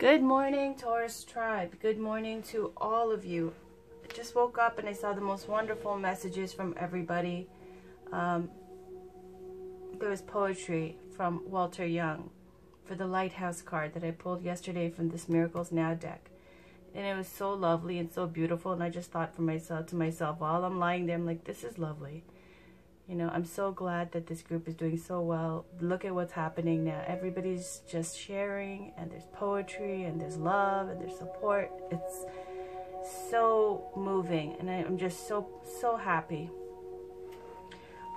Good morning, Taurus tribe. Good morning to all of you. I just woke up and I saw the most wonderful messages from everybody. There was poetry from Walter Young for the Lighthouse card that I pulled yesterday from this Miracles Now deck. And it was so lovely and so beautiful, and I just thought to myself, while I'm lying there, I'm like, this is lovely. You know, I'm so glad that this group is doing so well. Look at what's happening now. Everybody's just sharing, and there's poetry, and there's love, and there's support. It's so moving, and I'm just so happy.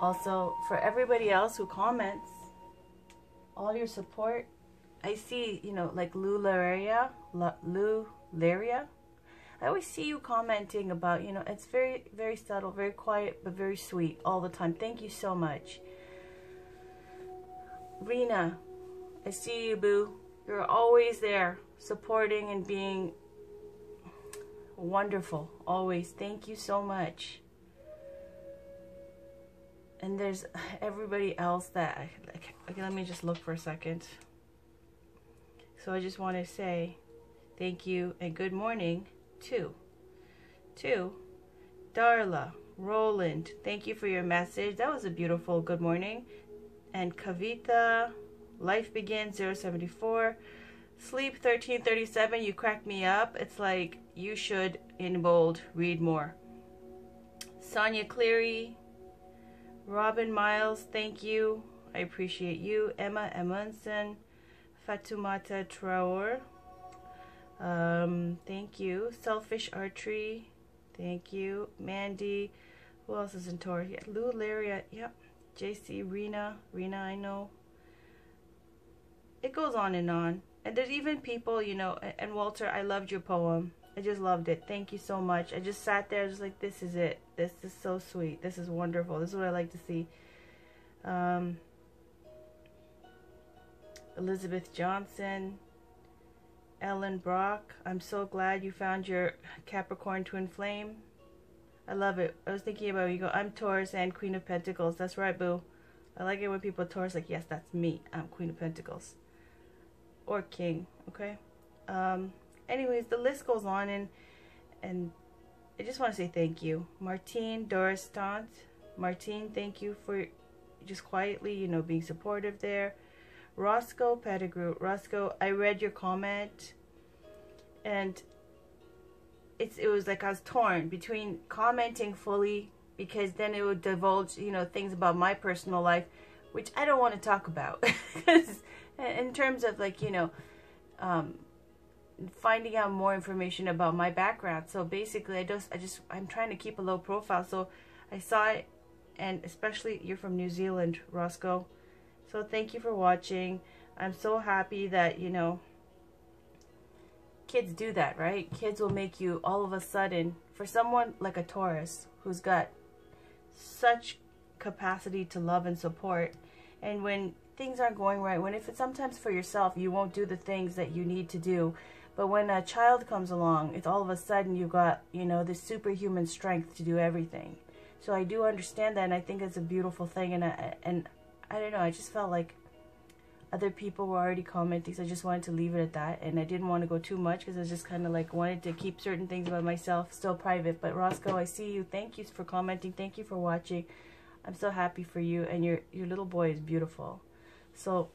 Also, for everybody else who comments, all your support. I see, you know, like Lou Laria. I always see you commenting about, you know, it's very, very subtle, very quiet, but very sweet all the time. Thank you so much. Rena, I see you, boo. You're always there, supporting and being wonderful, always. Thank you so much. And there's everybody else that, okay, let me just look for a second. So I just want to say thank you and good morning to Darla, Roland. Thank you for your message. That was a beautiful good morning. And Kavita, Life Begins 074, Sleep 1337. You cracked me up. It's like you should, in bold, read more. Sonia Cleary, Robin Miles, thank you. I appreciate you. Emma Emonson, Fatumata Traor, thank you. Selfish Archery, thank you. Mandy, who else is in Taurus? Yeah, Lou Lariat, yep. JC, Rena, I know. It goes on. And there's even people, you know, and Walter, I loved your poem. I just loved it. Thank you so much. I just sat there just like, this is it. This is so sweet. This is wonderful. This is what I like to see. Elizabeth Johnson, Ellen Brock, I'm so glad you found your Capricorn twin flame. I love it. I was thinking about you. Go, I'm Taurus and Queen of Pentacles. That's right, boo. I like it when people are Taurus, like, yes, that's me. I'm Queen of Pentacles. Or King, okay? Anyways, the list goes on, and I just want to say thank you. Martine, Doris Stant. Martine, thank you for just quietly, you know, being supportive there. Roscoe Pettigrew. Roscoe, I read your comment, and it was like I was torn between commenting fully, because then it would divulge, you know, things about my personal life, which I don't want to talk about. Because in terms of, like, you know, finding out more information about my background. So basically, I'm trying to keep a low profile. So I saw it, and especially you're from New Zealand, Roscoe. So thank you for watching. I'm so happy that, you know, kids do that, right? Kids will make you all of a sudden, for someone like a Taurus who's got such capacity to love and support, and when things aren't going right, if it's sometimes for yourself, you won't do the things that you need to do. But when a child comes along, it's all of a sudden you've got, you know, this superhuman strength to do everything. So I do understand that, and I think it's a beautiful thing, and I don't know, I just felt like other people were already commenting, so I just wanted to leave it at that, and I didn't want to go too much, because I just kind of like wanted to keep certain things about myself still private. But Roscoe, I see you. Thank you for commenting. Thank you for watching. I'm so happy for you, and your little boy is beautiful. So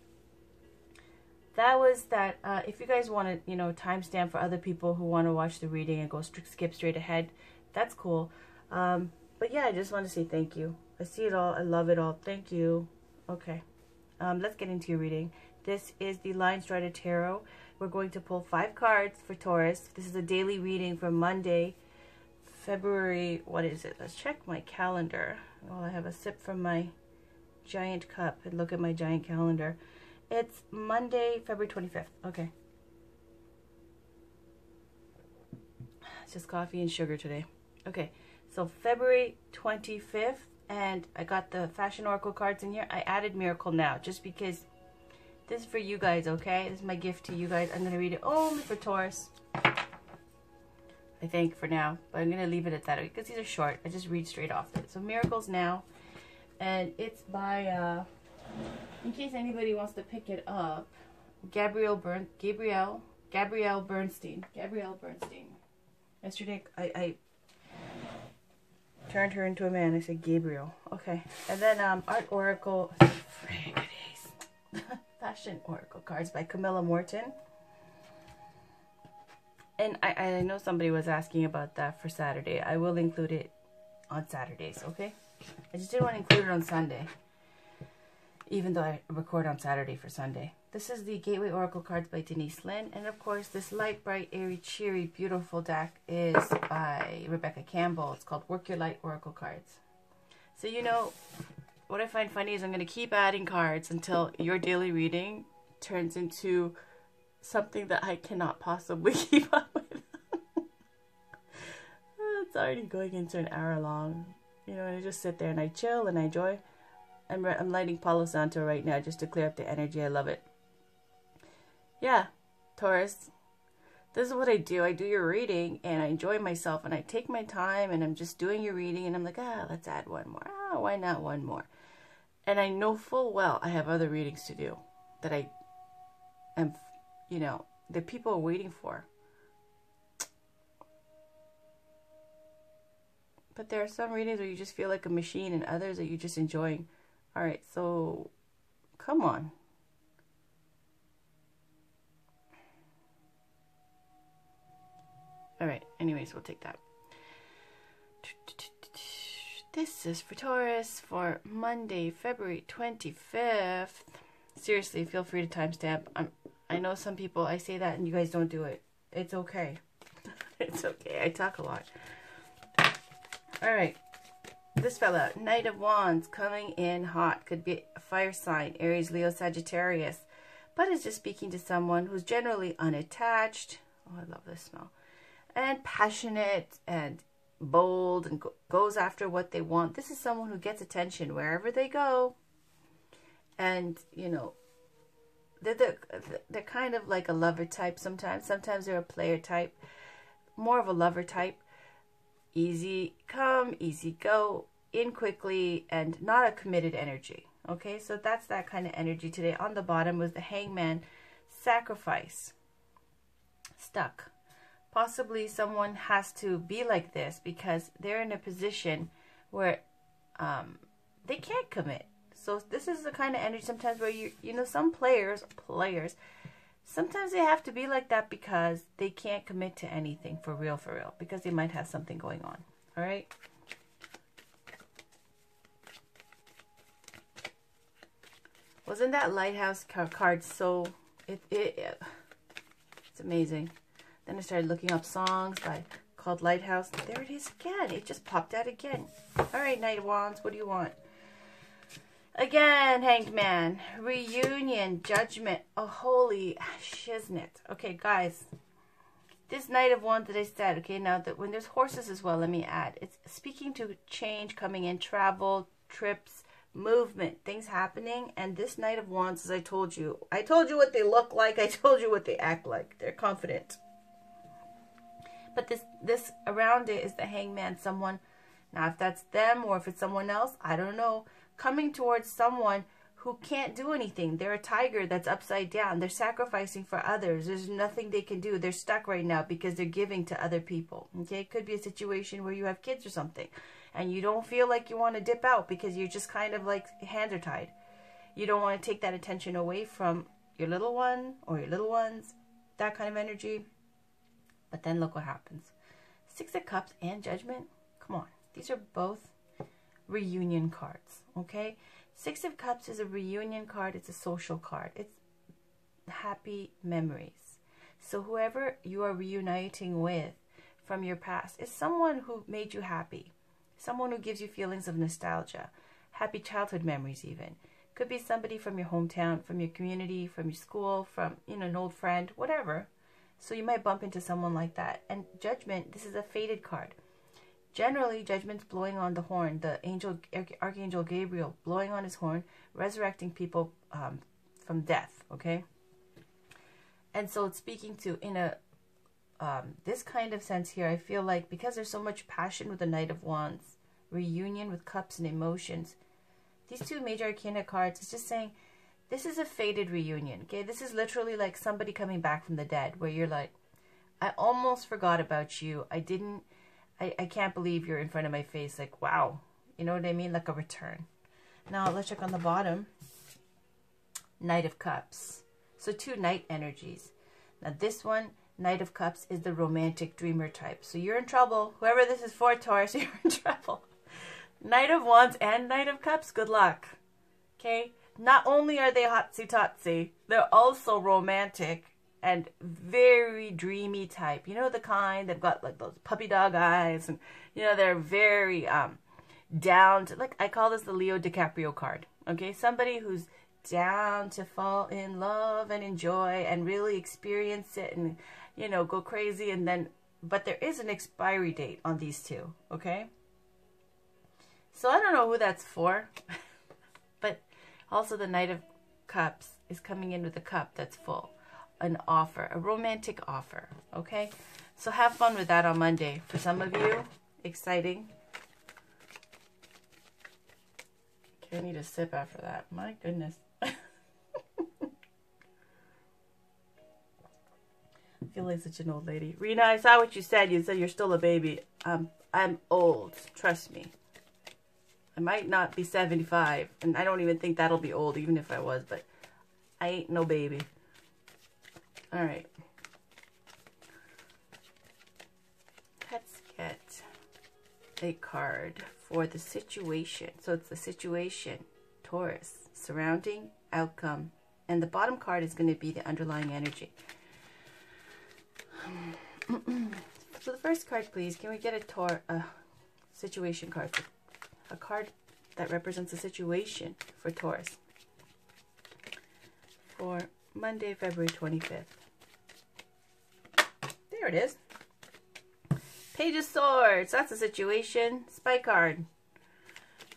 that was that. If you guys want to, you know, timestamp for other people who want to watch the reading and go skip straight ahead, that's cool. But yeah, I just want to say thank you. I see it all. I love it all. Thank you. Okay, let's get into your reading. This is the Lion Strider Tarot. We're going to pull 5 cards for Taurus. This is a daily reading for Monday, February, what is it? Let's check my calendar. While I have a sip from my giant cup and look at my giant calendar. It's Monday, February 25th. Okay. It's just coffee and sugar today. Okay, so February 25th. And I got the Fashion Oracle cards in here. I added Miracle Now just because this is for you guys, okay? This is my gift to you guys. I'm going to read it only for Taurus, I think, for now. But I'm going to leave it at that because these are short. I just read straight off it. So Miracles Now. And it's by, in case anybody wants to pick it up, Gabrielle Gabrielle Bernstein. Gabrielle Bernstein. Yesterday, I turned her into a man. I said Gabriel. Okay. And then Art Oracle. Fashion Oracle cards by Camilla Morton. And I know somebody was asking about that for Saturday. I will include it on Saturdays, okay? I just didn't want to include it on Sunday, even though I record on Saturday for Sunday. This is the Gateway Oracle cards by Denise Lynn. And of course, this light, bright, airy, cheery, beautiful deck is by Rebecca Campbell. It's called Work Your Light Oracle cards. So, you know, what I find funny is I'm going to keep adding cards until your daily reading turns into something that I cannot possibly keep up with. It's already going into an hour long. You know, and I just sit there and I chill and I enjoy. I'm lighting Palo Santo right now just to clear up the energy. I love it. Yeah, Taurus, this is what I do. I do your reading and I enjoy myself and I take my time and I'm just doing your reading and I'm like, let's add one more. Why not one more? And I know full well I have other readings to do that I am, you know, that people are waiting for. But there are some readings where you just feel like a machine and others that you're just enjoying. All right, so come on. All right, anyways, we'll take that. This is for Taurus for Monday, February 25th. Seriously, feel free to timestamp. I know some people, I say that and you guys don't do it. It's okay. It's okay. I talk a lot. All right. This fella, Knight of Wands, coming in hot. Could be a fire sign, Aries, Leo, Sagittarius. But is just speaking to someone who's generally unattached. Oh, I love this smell. And passionate and bold and goes after what they want. This is someone who gets attention wherever they go. And, you know, they're kind of like a lover type sometimes. Sometimes they're a player type. More of a lover type. Easy come, easy go, in quickly, and not a committed energy. Okay, so that's that kind of energy today. On the bottom was the Hangman, sacrifice, stuck. Possibly someone has to be like this because they're in a position where they can't commit. So this is the kind of energy sometimes where you know, some players, sometimes they have to be like that because they can't commit to anything for real, because they might have something going on. All right. Wasn't that lighthouse card so, it's amazing. Then I started looking up songs called Lighthouse. There it is again. It just popped out again. All right, Knight of Wands, what do you want? Again, Hanged Man, reunion, judgment, a holy shiznit. Okay, guys, this Knight of Wands that I said, okay, now that when there's horses as well, let me add, it's speaking to change coming in, travel, trips, movement, things happening. And this Knight of Wands, as I told you what they look like, I told you what they act like. They're confident. But this around it is the Hangman, someone, now if that's them or if it's someone else, I don't know, coming towards someone who can't do anything. They're a tiger that's upside down. They're sacrificing for others. There's nothing they can do. They're stuck right now because they're giving to other people. Okay, it could be a situation where you have kids or something and you don't feel like you want to dip out because you're just kind of like hands are tied. You don't want to take that attention away from your little one or your little ones, that kind of energy. But then look what happens. Six of Cups and Judgment. Come on. These are both reunion cards, okay? Six of Cups is a reunion card. It's a social card. It's happy memories. So whoever you are reuniting with from your past is someone who made you happy. Someone who gives you feelings of nostalgia. Happy childhood memories even. Could be somebody from your hometown, from your community, from your school, from, you know, an old friend, whatever. So you might bump into someone like that. And Judgment, this is a fated card. Generally, Judgment's blowing on the horn. The Archangel Gabriel blowing on his horn, resurrecting people from death, okay? And so it's speaking to, in a this kind of sense here, I feel like because there's so much passion with the Knight of Wands, reunion with cups and emotions, these two major arcana cards, it's just saying This is a fated reunion, okay? This is literally like somebody coming back from the dead, where you're like, I almost forgot about you. I can't believe you're in front of my face. Like, wow. You know what I mean? Like a return. Now, let's check on the bottom. Knight of Cups. So 2 Knight energies. Now, this one, Knight of Cups, is the romantic dreamer type. So you're in trouble. Whoever this is for, Taurus, you're in trouble. Knight of Wands and Knight of Cups, good luck. Okay? Not only are they hotsy-totsy, they're also romantic and very dreamy type. You know, the kind that got like those puppy dog eyes, and you know, they're very down to, like, I call this the Leo DiCaprio card. Okay, somebody who's down to fall in love and enjoy and really experience it and, you know, go crazy. And then, but there is an expiry date on these two. Okay, so I don't know who that's for. But also the Knight of Cups is coming in with a cup that's full. An offer, a romantic offer. Okay, so have fun with that on Monday. For some of you, exciting. Okay, I need a sip after that. My goodness. I feel like such an old lady. Rena, I saw what you said. You said you're still a baby. I'm old. Trust me. I might not be 75. And I don't even think that'll be old, even if I was. But I ain't no baby. All right. Let's get a card for the situation. So it's the situation, Taurus, surrounding, outcome. And the bottom card is going to be the underlying energy. So the first card, please. Can we get a situation card? A card that represents a situation for Taurus. For Monday, February 25th. There it is. Page of Swords. That's a situation. Spy card.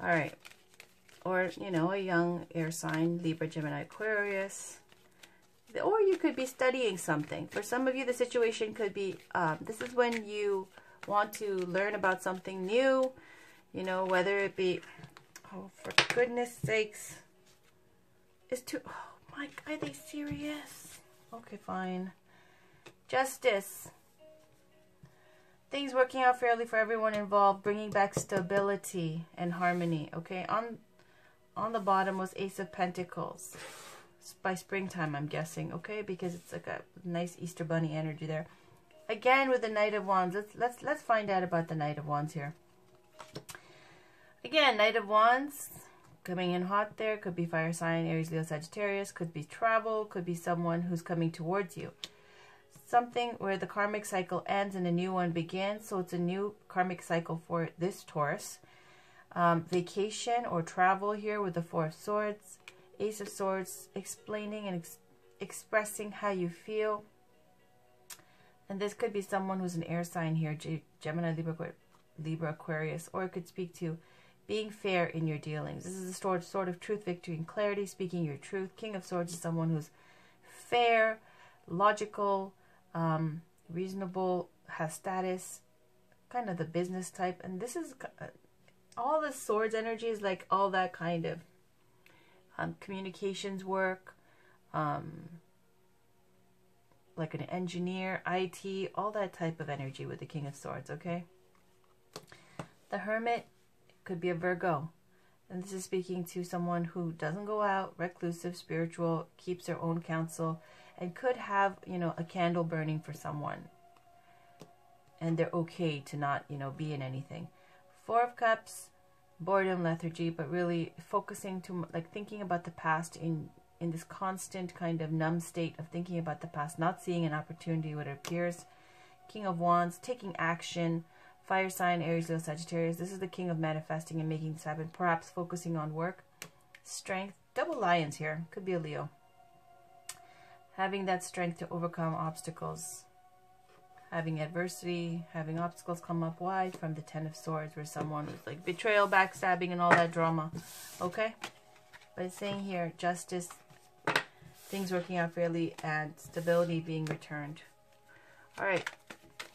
All right. Or, you know, a young air sign, Libra, Gemini, Aquarius. Or you could be studying something. For some of you, the situation could be, this is when you want to learn about something new. You know, whether it be, oh, for goodness sakes. It's too, oh my, are they serious? Okay, fine. Justice. Things working out fairly for everyone involved, bringing back stability and harmony. Okay, on the bottom was Ace of Pentacles. By springtime, I'm guessing. Okay, because it's like a nice Easter Bunny energy there. Again with the Knight of Wands. Let's find out about the Knight of Wands here. Again, Knight of Wands coming in hot there. Could be fire sign, Aries, Leo, Sagittarius. Could be travel. Could be someone who's coming towards you. Something where the karmic cycle ends and a new one begins. So it's a new karmic cycle for this Taurus. Vacation or travel here with the Four of Swords. Ace of Swords, explaining and expressing how you feel. And this could be someone who's an air sign here. Gemini, Libra, Aquarius. Or it could speak to being fair in your dealings. This is a sort of truth, victory, and clarity. Speaking your truth. King of Swords is someone who's fair, logical, reasonable, has status, kind of the business type. And this is all the Swords energy is like all that kind of communications work, like an engineer, IT, all that type of energy with the King of Swords. Okay, the Hermit could be a Virgo, and this is speaking to someone who doesn't go out, reclusive, spiritual, keeps their own counsel, and could have, you know, a candle burning for someone, and they're okay to not, you know, be in anything. Four of Cups, boredom, lethargy, but really focusing to, like, thinking about the past in this constant kind of numb state of thinking about the past, not seeing an opportunity what it appears. King of Wands, taking action. Fire sign, Aries, Leo, Sagittarius. This is the king of manifesting and making this happen. Perhaps focusing on work. Strength. Double lions here. Could be a Leo. Having that strength to overcome obstacles. Having adversity. Having obstacles come up. Why? From the Ten of Swords, where someone was like betrayal, backstabbing, and all that drama. Okay? But it's saying here, justice, things working out fairly, and stability being returned. Alright.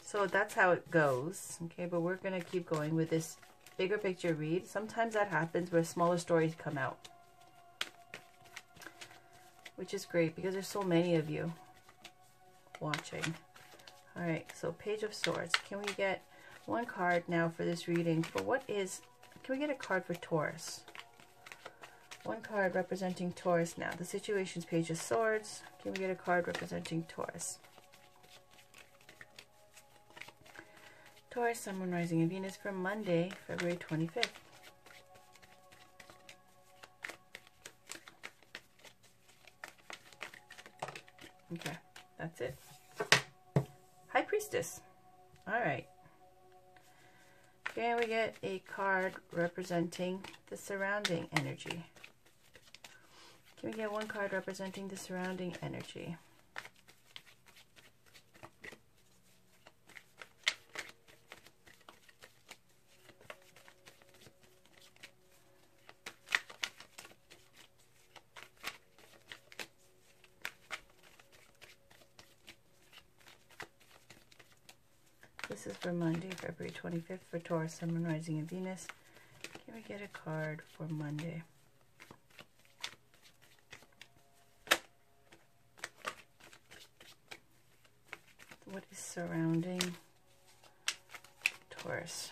So that's how it goes, okay? But we're going to keep going with this bigger picture read. Sometimes that happens where smaller stories come out. which is great because there's so many of you watching. All right, so Page of Swords. Can we get one card now for this reading? For what is, can we get a card for Taurus? One card representing Taurus now. The situation's Page of Swords. Can we get a card representing Taurus? Taurus, Sun, Moon, Rising, and Venus for Monday, February 25th. Okay, that's it. High Priestess. All right. Can we get a card representing the surrounding energy? Can we get one card representing the surrounding energy? This is for Monday, February 25th for Taurus, Sun, Moon, Rising, and Venus. Can we get a card for Monday? What is surrounding Taurus?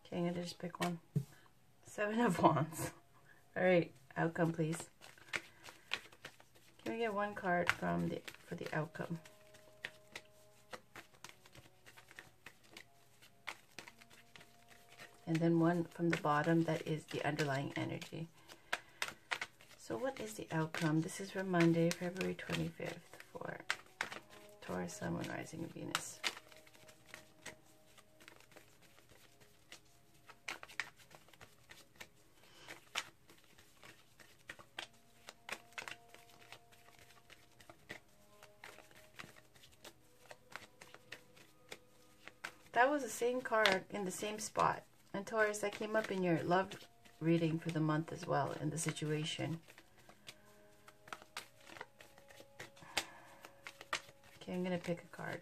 Okay, I'm going to just pick one. Seven of Wands. All right, outcome, please. Can we get one card from for the outcome? And then one from the bottom that is the underlying energy. So what is the outcome? This is for Monday, February 25th for Taurus, Sun, Moon, Rising, and Venus. That was the same card in the same spot. And Taurus, that came up in your love reading for the month as well, in the situation. Okay, I'm going to pick a card.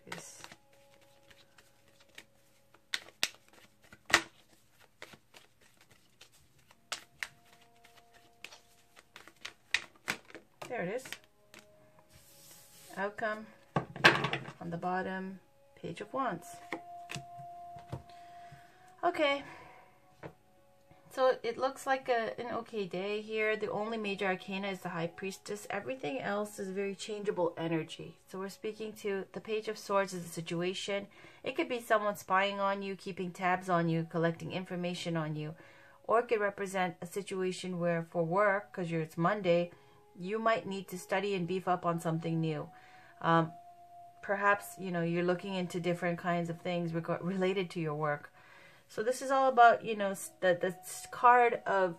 There it is. Outcome on the bottom, Page of Wands. Okay, so it looks like an okay day here. The only major arcana is the High Priestess. Everything else is very changeable energy. So we're speaking to the Page of Swords is a situation. It could be someone spying on you, keeping tabs on you, collecting information on you. Or it could represent a situation where for work, because it's Monday, you might need to study and beef up on something new. Perhaps, you know, you're looking into different kinds of things related to your work. So this is all about, you know, the card of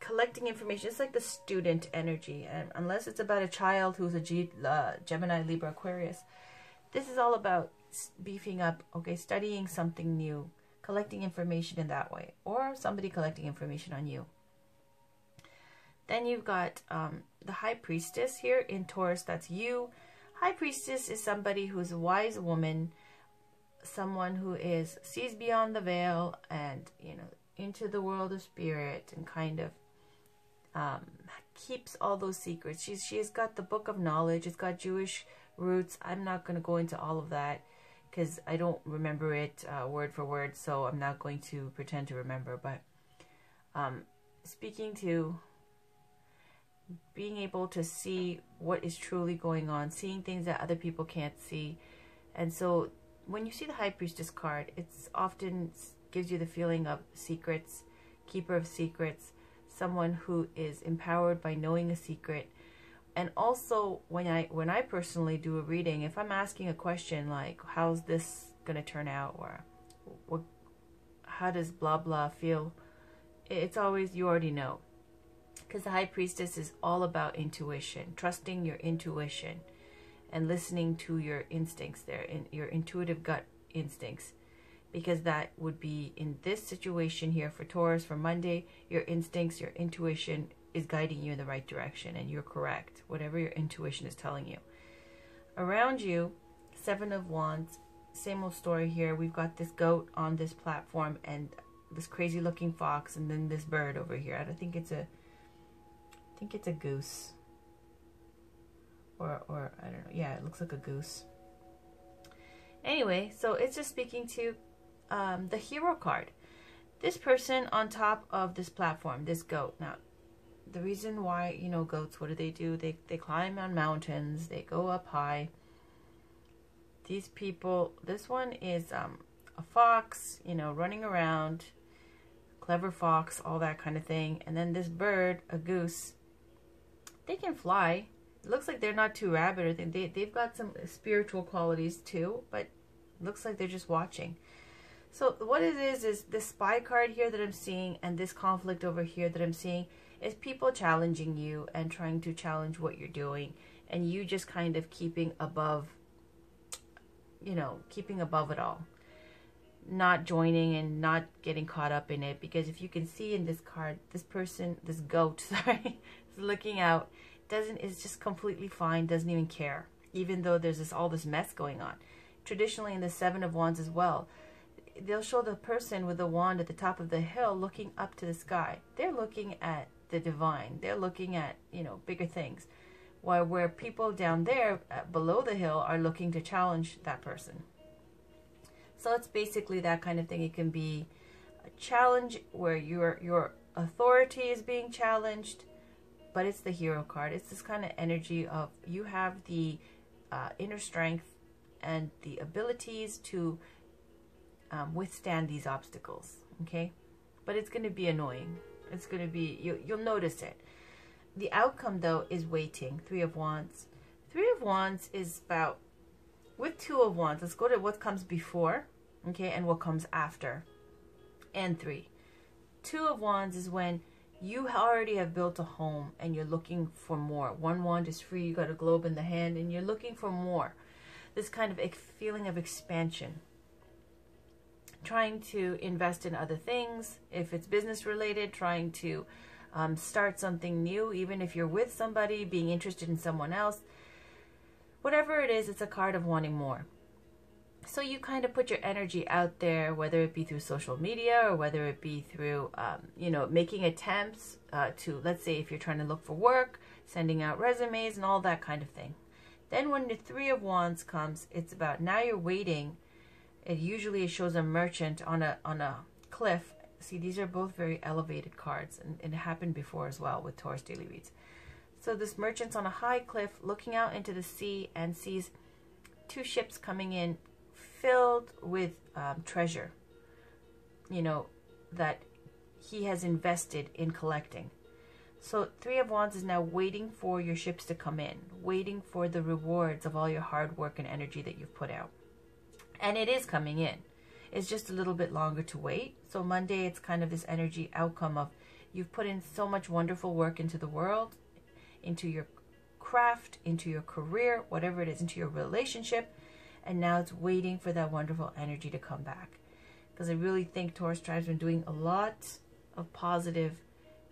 collecting information. It's like the student energy. And unless it's about a child who's a Gemini, Libra, Aquarius. This is all about beefing up, okay, studying something new, collecting information in that way. Or somebody collecting information on you. Then you've got the High Priestess here in Taurus. That's you. High Priestess is somebody who's a wise woman, someone who sees beyond the veil and, you know, into the world of spirit, and kind of keeps all those secrets. She has got the book of knowledge. It's got Jewish roots. I'm not going to go into all of that because I don't remember it word for word, so I'm not going to pretend to remember. But speaking to being able to see what is truly going on, seeing things that other people can't see. And so when you see the High Priestess card, it's often gives you the feeling of secrets, keeper of secrets, someone who is empowered by knowing a secret. And also, when I personally do a reading, if I'm asking a question like, how's this going to turn out? Or how does blah blah feel? It's always, you already know. Because the High Priestess is all about intuition, trusting your intuition and listening to your instincts there, your intuitive gut instincts. Because that would be, in this situation here for Taurus, for Monday, your instincts, your intuition is guiding you in the right direction, and you're correct, whatever your intuition is telling you. Around you, Seven of Wands, same old story here. We've got this goat on this platform, and this crazy looking fox, and then this bird over here. I think it's a goose, or I don't know. Yeah, it looks like a goose. Anyway, so it's just speaking to the Hero card. This person on top of this platform, this goat. Now, the reason why, you know, goats, what do? They climb on mountains. They go up high. These people, this one is a fox, you know, running around, clever fox, all that kind of thing. And then this bird, a goose, they can fly. It looks like they're not too rabid, or they've got some spiritual qualities too, but it looks like they're just watching. So what it is this spy card here that I'm seeing, and this conflict over here that I'm seeing, is people challenging you and trying to challenge what you're doing, and you just kind of keeping above, you know, keeping above it all, not joining and not getting caught up in it. Because if you can see in this card, this person, this goat, sorry, is looking out, is just completely fine, doesn't even care, even though there's all this mess going on. Traditionally, in the Seven of Wands as well, they'll show the person with the wand at the top of the hill looking up to the sky. They're looking at the divine. They're looking at, you know, bigger things. Where people down there below the hill are looking to challenge that person. So it's basically that kind of thing. It can be a challenge where your authority is being challenged, but it's the Hero card. It's this kind of energy of you have the inner strength and the abilities to withstand these obstacles, okay? But it's going to be annoying. It's going to be, you'll notice it. The outcome, though, is waiting. Three of Wands. Three of Wands is about, with Two of Wands, let's go to what comes before, okay, and what comes after, and three. Two of Wands is when you already have built a home and you're looking for more. One wand is free, you got a globe in the hand, and you're looking for more. This kind of feeling of expansion. Trying to invest in other things, if it's business related, trying to start something new, even if you're with somebody, being interested in someone else. Whatever it is, it's a card of wanting more. So you kind of put your energy out there, whether it be through social media or whether it be through, you know, making attempts to, let's say if you're trying to look for work, sending out resumes and all that kind of thing. Then when the Three of Wands comes, it's about now you're waiting. It usually shows a merchant on a cliff. See, these are both very elevated cards, and it happened before as well with Taurus Daily Reads. So this merchant's on a high cliff looking out into the sea and sees two ships coming in filled with treasure, you know, that he has invested in collecting. So Three of Wands is now waiting for your ships to come in, waiting for the rewards of all your hard work and energy that you've put out. And it is coming in. It's just a little bit longer to wait. So Monday, it's kind of this energy outcome of you've put in so much wonderful work into the world, into your craft, into your career, whatever it is, into your relationship. And now it's waiting for that wonderful energy to come back. Because I really think Taurus Tribe's been doing a lot of positive.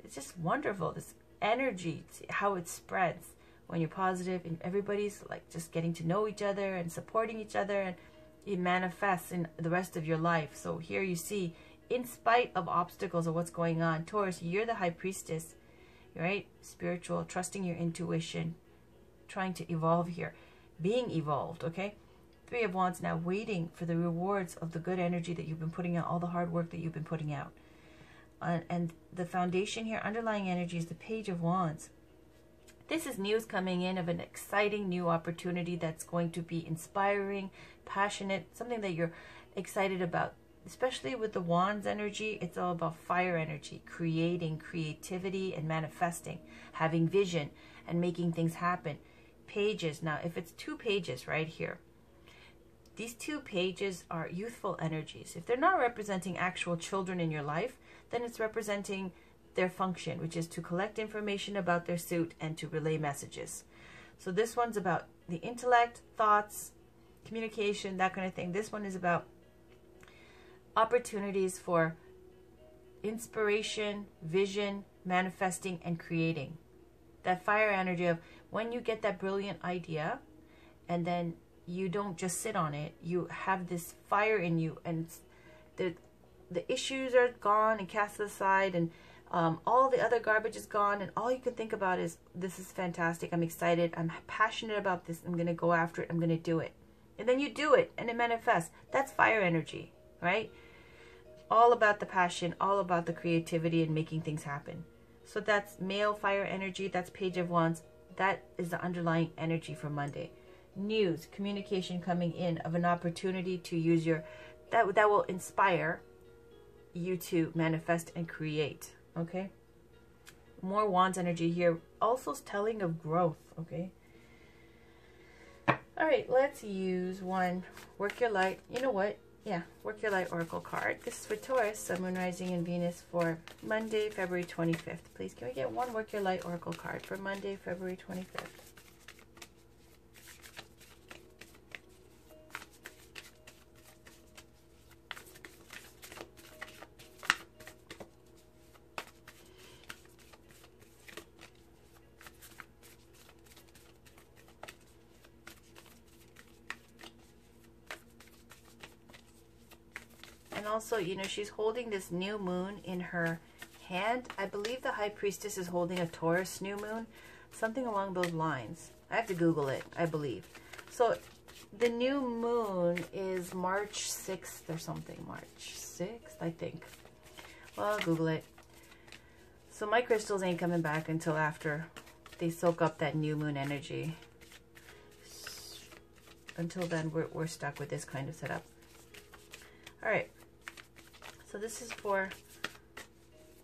It's just wonderful. This energy, how it spreads when you're positive and everybody's like just getting to know each other and supporting each other, and it manifests in the rest of your life. So here you see, in spite of obstacles of what's going on, Taurus, you're the High Priestess, right? Spiritual, trusting your intuition, trying to evolve here, being evolved, okay? Three of Wands now waiting for the rewards of the good energy that you've been putting out, all the hard work that you've been putting out. And the foundation here, underlying energy, is the Page of Wands. This is news coming in of an exciting new opportunity that's going to be inspiring, passionate, something that you're excited about especially with the Wands energy, it's all about fire energy, creating, creativity, and manifesting, having vision, and making things happen. Pages, now if it's 2 pages right here, these 2 pages are youthful energies. If they're not representing actual children in your life, then it's representing their function, which is to collect information about their suit and to relay messages. So this one's about the intellect, thoughts, communication, that kind of thing. This one is about opportunities for inspiration, vision, manifesting, and creating. That fire energy of when you get that brilliant idea and then you don't just sit on it, you have this fire in you, and the issues are gone and cast aside, and all the other garbage is gone, and all you can think about is, this is fantastic, I'm excited, I'm passionate about this, I'm going to go after it, I'm going to do it. And then you do it and it manifests. That's fire energy, right? All about the passion, all about the creativity and making things happen. So that's male fire energy, that's Page of Wands. That is the underlying energy for Monday. News, communication coming in of an opportunity to use your, that will inspire you to manifest and create, okay? More Wands energy here, also telling of growth, okay? All right, let's use one Work Your Light. You know what? Yeah, Work Your Light Oracle card. This is for Taurus, Sun, Moon, Rising, and Venus for Monday, February 25th. Please, can we get one Work Your Light Oracle card for Monday, February 25th? And also, you know, she's holding this new moon in her hand. I believe the High Priestess is holding a Taurus new moon. Something along those lines. I have to Google it, I believe. So the new moon is March 6th or something. March 6th, I think. Well, I'll Google it. So my crystals ain't coming back until after they soak up that new moon energy. Until then, we're stuck with this kind of setup. All right. So this is for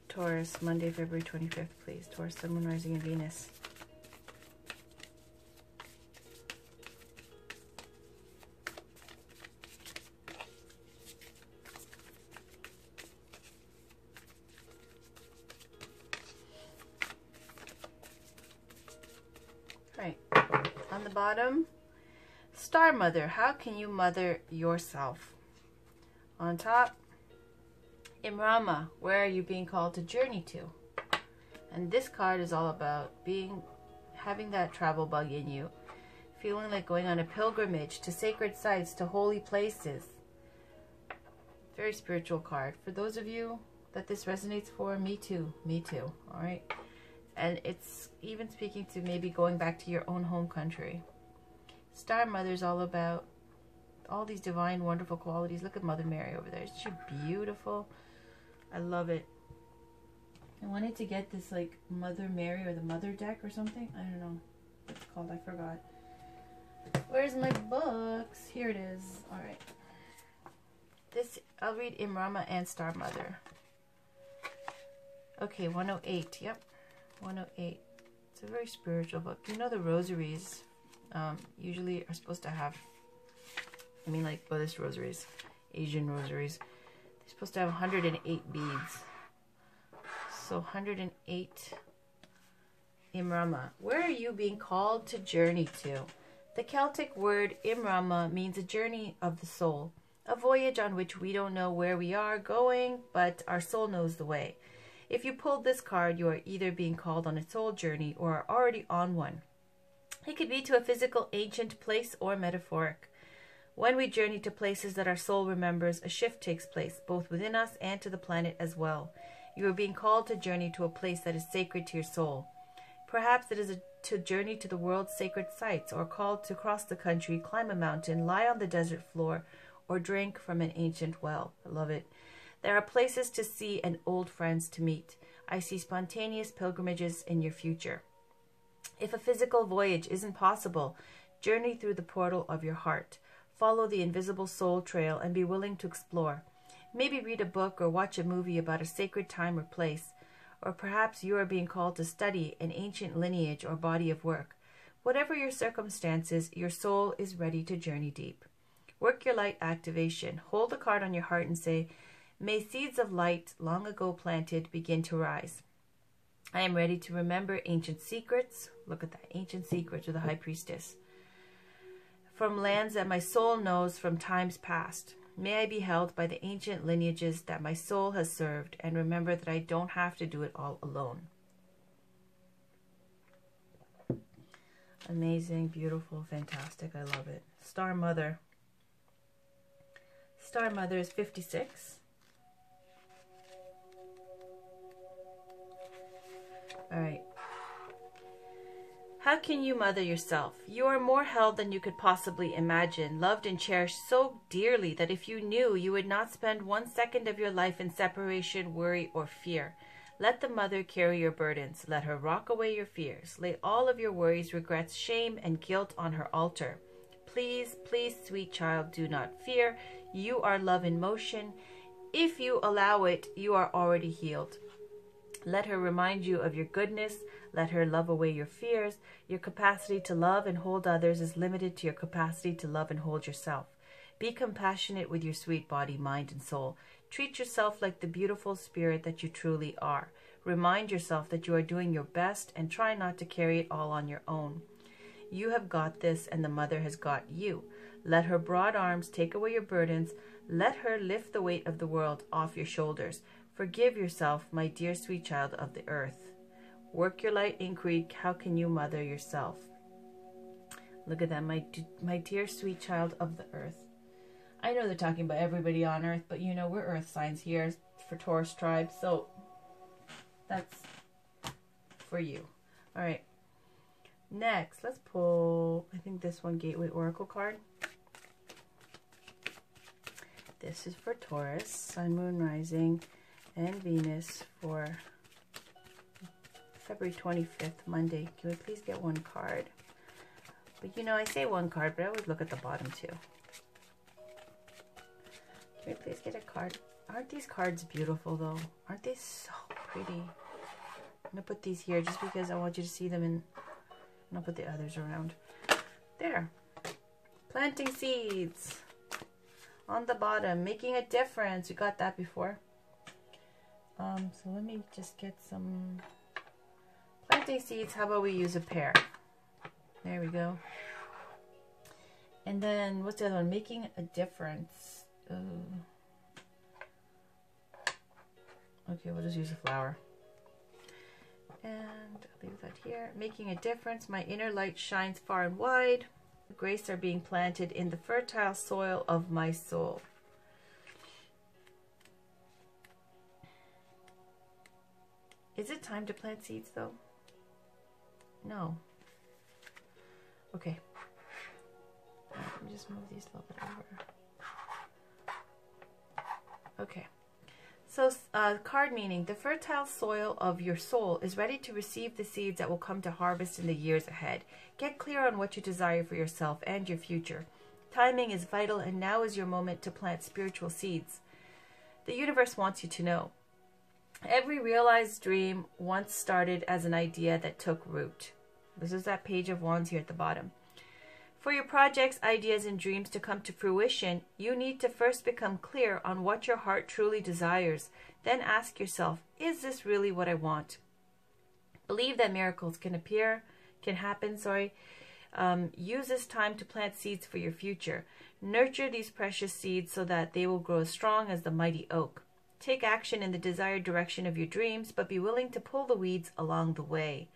Taurus, Monday, February 25th, please. Taurus, Sun, Moon, Rising, and Venus. All right. On the bottom, Star Mother. How can you mother yourself? On top, Imrama, where are you being called to journey to? And this card is all about having that travel bug in you, feeling like going on a pilgrimage to sacred sites, to holy places. Very spiritual card. For those of you that this resonates for, me too, all right? And it's even speaking to maybe going back to your own home country. Star Mother is all about all these divine, wonderful qualities. Look at Mother Mary over there. Isn't she beautiful? I love it. I wanted to get this like Mother Mary or the Mother deck or something. I don't know what it's called. I forgot. Where's my books? Here it is. All right. This, I'll read Imrama and Star Mother. Okay, 108. Yep, 108. It's a very spiritual book. You know the rosaries usually are supposed to have, I mean like Buddhist rosaries, Asian rosaries. They're supposed to have 108 beads. So 108 Imrama. Where are you being called to journey to? The Celtic word Imrama means a journey of the soul. A voyage on which we don't know where we are going, but our soul knows the way. If you pulled this card, you are either being called on a soul journey or are already on one. It could be to a physical ancient place or metaphoric. When we journey to places that our soul remembers, a shift takes place, both within us and to the planet as well. You are being called to journey to a place that is sacred to your soul. Perhaps it is to journey to the world's sacred sites, or called to cross the country, climb a mountain, lie on the desert floor, or drink from an ancient well. I love it. There are places to see and old friends to meet. I see spontaneous pilgrimages in your future. If a physical voyage isn't possible, journey through the portal of your heart. Follow the invisible soul trail and be willing to explore. Maybe read a book or watch a movie about a sacred time or place, or perhaps you are being called to study an ancient lineage or body of work. Whatever your circumstances, your soul is ready to journey deep. Work your light activation. Hold a card on your heart and say, may seeds of light long ago planted begin to rise. I am ready to remember ancient secrets. Look at that, ancient secrets with the High Priestess. From lands that my soul knows from times past. May I be held by the ancient lineages that my soul has served, and remember that I don't have to do it all alone. Amazing, beautiful, fantastic. I love it. Star Mother. Star Mother is 56. All right. How can you mother yourself? You are more held than you could possibly imagine, loved and cherished so dearly that if you knew, you would not spend 1 second of your life in separation, worry, or fear. Let the mother carry your burdens. Let her rock away your fears. Lay all of your worries, regrets, shame, and guilt on her altar. Please, please, sweet child, do not fear. You are love in motion. If you allow it, you are already healed. Let her remind you of your goodness. Let her love away your fears. Your capacity to love and hold others is limited to your capacity to love and hold yourself. Be compassionate with your sweet body, mind, and soul. Treat yourself like the beautiful spirit that you truly are. Remind yourself that you are doing your best and try not to carry it all on your own. You have got this, and the mother has got you. Let her broad arms take away your burdens. Let her lift the weight of the world off your shoulders. Forgive yourself, my dear sweet child of the earth. Work your light inquiry. How can you mother yourself? Look at that, my dear sweet child of the earth. I know they're talking about everybody on earth, but you know, we're earth signs here for Taurus tribe, so that's for you. All right. Next, let's pull, I think this one, Gateway Oracle card. This is for Taurus, Sun, Moon, Rising, and Venus for February 25th, Monday. Can we please get one card? But you know, I say one card, but I always look at the bottom too. Can we please get a card? Aren't these cards beautiful though? Aren't they so pretty? I'm going to put these here just because I want you to see them, and I'll put the others around. There. Planting seeds. On the bottom, making a difference. We got that before. So let me just get some planting seeds. How about we use a pair? There we go. And then what's the other one? Making a difference. Okay, we'll just use a flower. And I'll leave that here. Making a difference. My inner light shines far and wide. Grace are being planted in the fertile soil of my soul. Is it time to plant seeds though? No. Okay. Let me just move these a little bit over. Okay. So card meaning, the fertile soil of your soul is ready to receive the seeds that will come to harvest in the years ahead. Get clear on what you desire for yourself and your future. Timing is vital, and now is your moment to plant spiritual seeds. The universe wants you to know. Every realized dream once started as an idea that took root. This is that Page of Wands here at the bottom. For your projects, ideas, and dreams to come to fruition, you need to first become clear on what your heart truly desires. Then ask yourself, is this really what I want? Believe that miracles can happen. Use this time to plant seeds for your future. Nurture these precious seeds so that they will grow as strong as the mighty oak. Take action in the desired direction of your dreams, but be willing to pull the weeds along the way.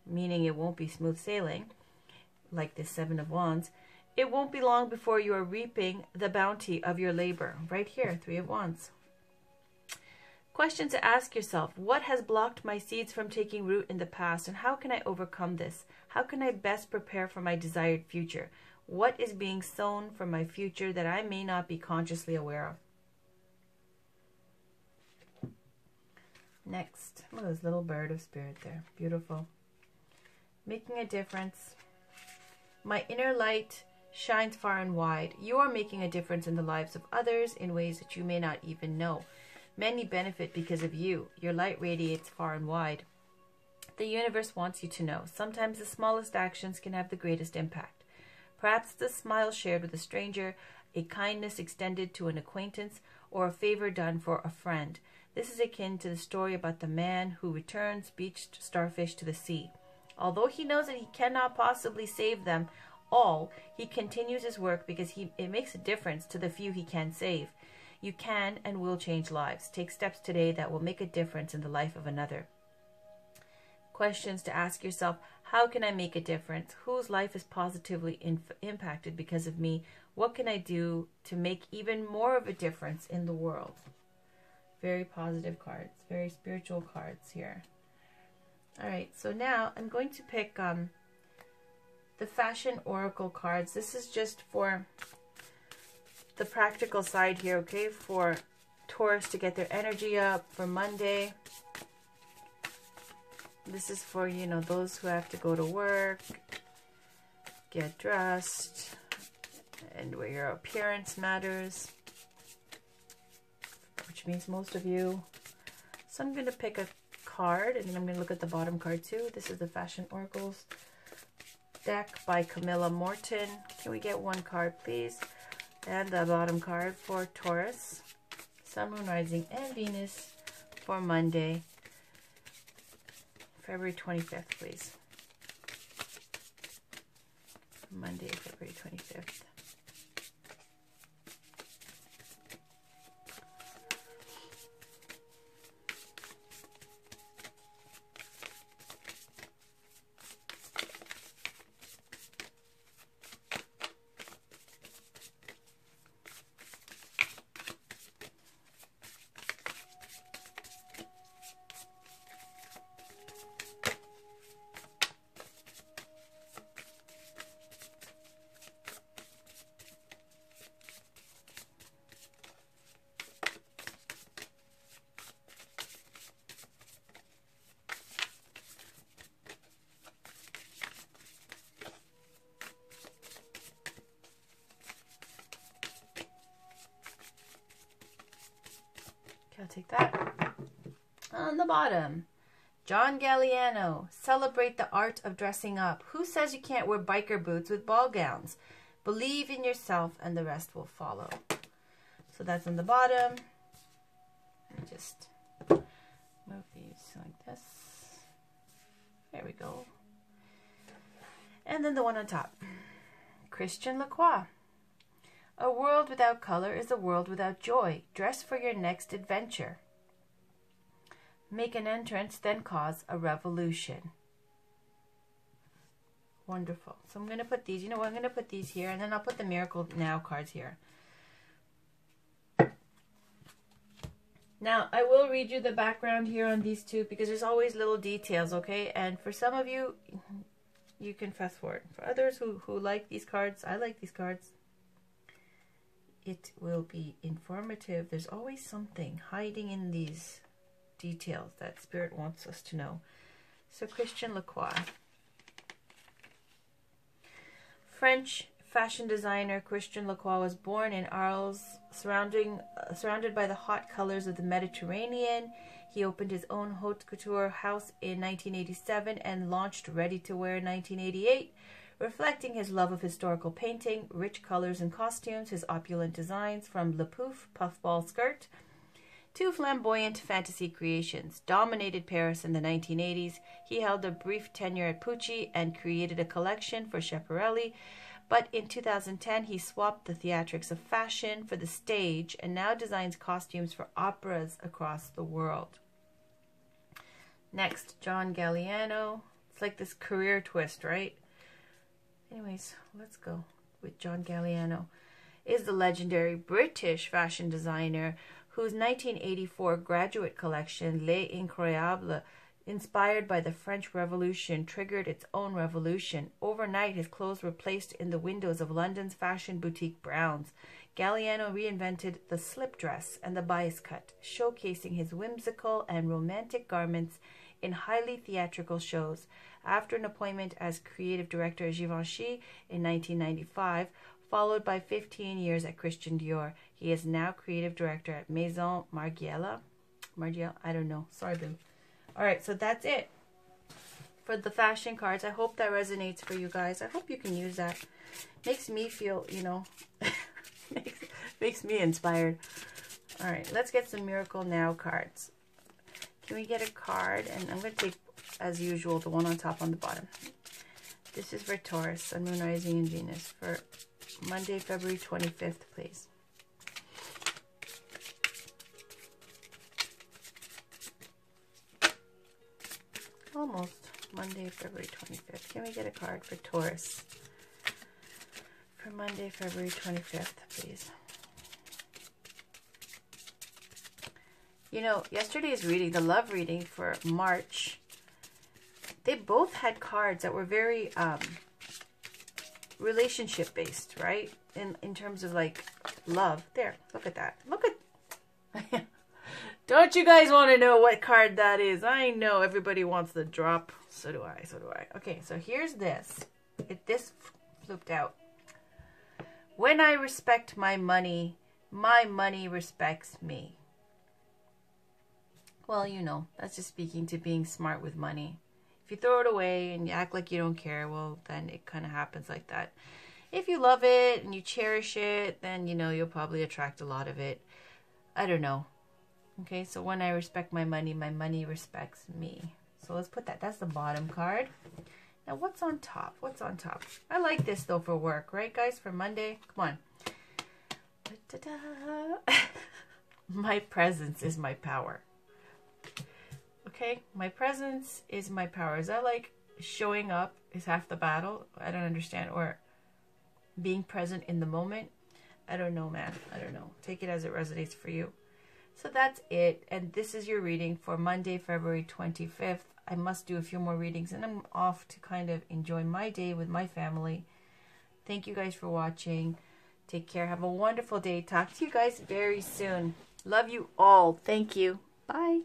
Meaning it won't be smooth sailing. Like this Seven of Wands, it won't be long before you are reaping the bounty of your labor. Right here, Three of Wands. Question to ask yourself: what has blocked my seeds from taking root in the past, and how can I overcome this? How can I best prepare for my desired future? What is being sown for my future that I may not be consciously aware of? Next, look at this little bird of spirit there. Beautiful. Making a difference. My inner light shines far and wide. You are making a difference in the lives of others in ways that you may not even know. Many benefit because of you. Your light radiates far and wide. The universe wants you to know. Sometimes the smallest actions can have the greatest impact. Perhaps the smile shared with a stranger, a kindness extended to an acquaintance, or a favor done for a friend. This is akin to the story about the man who returns beached starfish to the sea. Although he knows that he cannot possibly save them all, he continues his work because it makes a difference to the few he can save. You can and will change lives. Take steps today that will make a difference in the life of another. Questions to ask yourself: how can I make a difference? Whose life is positively impacted because of me? What can I do to make even more of a difference in the world? Very positive cards, very spiritual cards here. All right, so now I'm going to pick the Fashion Oracle cards. This is just for the practical side here, okay? For Taurus to get their energy up for Monday. This is for, you know, those who have to go to work, get dressed, and where your appearance matters, which means most of you. So I'm going to pick a card, and then I'm going to look at the bottom card too. This is the Fashion Oracles deck by Camilla Morton. Can we get one card, please? And the bottom card for Taurus, Sun, Moon, Rising, and Venus for Monday, February 25th, please. Monday, February 25th. I'll take that. On the bottom, John Galliano, celebrate the art of dressing up. Who says you can't wear biker boots with ball gowns? Believe in yourself and the rest will follow. So that's on the bottom. And just move these like this. There we go. And then the one on top, Christian Lacroix. A world without color is a world without joy. Dress for your next adventure. Make an entrance, then cause a revolution. Wonderful. So I'm going to put these, you know what, I'm going to put these here, and then I'll put the Miracle Now cards here. Now, I will read you the background here on these two, because there's always little details, okay? And for some of you, you can fast forward. For others who like these cards, I like these cards. It will be informative. There's always something hiding in these details that Spirit wants us to know. So Christian Lacroix. French fashion designer Christian Lacroix was born in Arles, surrounded by the hot colors of the Mediterranean. He opened his own haute couture house in 1987 and launched Ready to Wear in 1988. Reflecting his love of historical painting, rich colors and costumes, his opulent designs from Le Pouf puffball skirt to flamboyant fantasy creations dominated Paris in the 1980s. He held a brief tenure at Pucci and created a collection for Schiaparelli, but in 2010 he swapped the theatrics of fashion for the stage and now designs costumes for operas across the world. Next, John Galliano. It's like this career twist, right? Anyways, let's go with John Galliano. Is the legendary British fashion designer whose 1984 graduate collection, Les Incroyables, inspired by the French Revolution, triggered its own revolution. Overnight, his clothes were placed in the windows of London's fashion boutique Browns. Galliano reinvented the slip dress and the bias cut, showcasing his whimsical and romantic garments in highly theatrical shows. After an appointment as creative director at Givenchy in 1995, followed by 15 years at Christian Dior, he is now creative director at Maison Margiela. I don't know. Sorry, boo. All right, so that's it for the fashion cards. I hope that resonates for you guys. I hope you can use that. Makes me feel, you know, makes me inspired. All right, let's get some Miracle Now cards. Can we get a card? And I'm going to take, as usual, the one on top on the bottom. This is for Taurus, Sun, Moon, Rising, and Venus for Monday, February 25th, please. Almost. Monday, February 25th. Can we get a card for Taurus for Monday, February 25th, please? You know, yesterday's reading, the love reading for March, they both had cards that were very relationship based, right? In terms of like love. There, look at that. Look at Don't you guys want to know what card that is? I know everybody wants the drop. So do I. So do I. Okay, so here's this. This flipped out. When I respect my money respects me. Well, you know, that's just speaking to being smart with money. If you throw it away and you act like you don't care, well, then it kind of happens like that. If you love it and you cherish it, then, you know, you'll probably attract a lot of it. I don't know. Okay, so when I respect my money respects me. So let's put that. That's the bottom card. Now, what's on top? What's on top? I like this, though, for work. Right, guys? For Monday? Come on. Da-da-da. My presence is my power. Okay? My presence is my power. Is that like showing up is half the battle? I don't understand. Or being present in the moment? I don't know, man. I don't know. Take it as it resonates for you. So that's it. And this is your reading for Monday, February 25th. I must do a few more readings and I'm off to kind of enjoy my day with my family. Thank you guys for watching. Take care. Have a wonderful day. Talk to you guys very soon. Love you all. Thank you. Bye.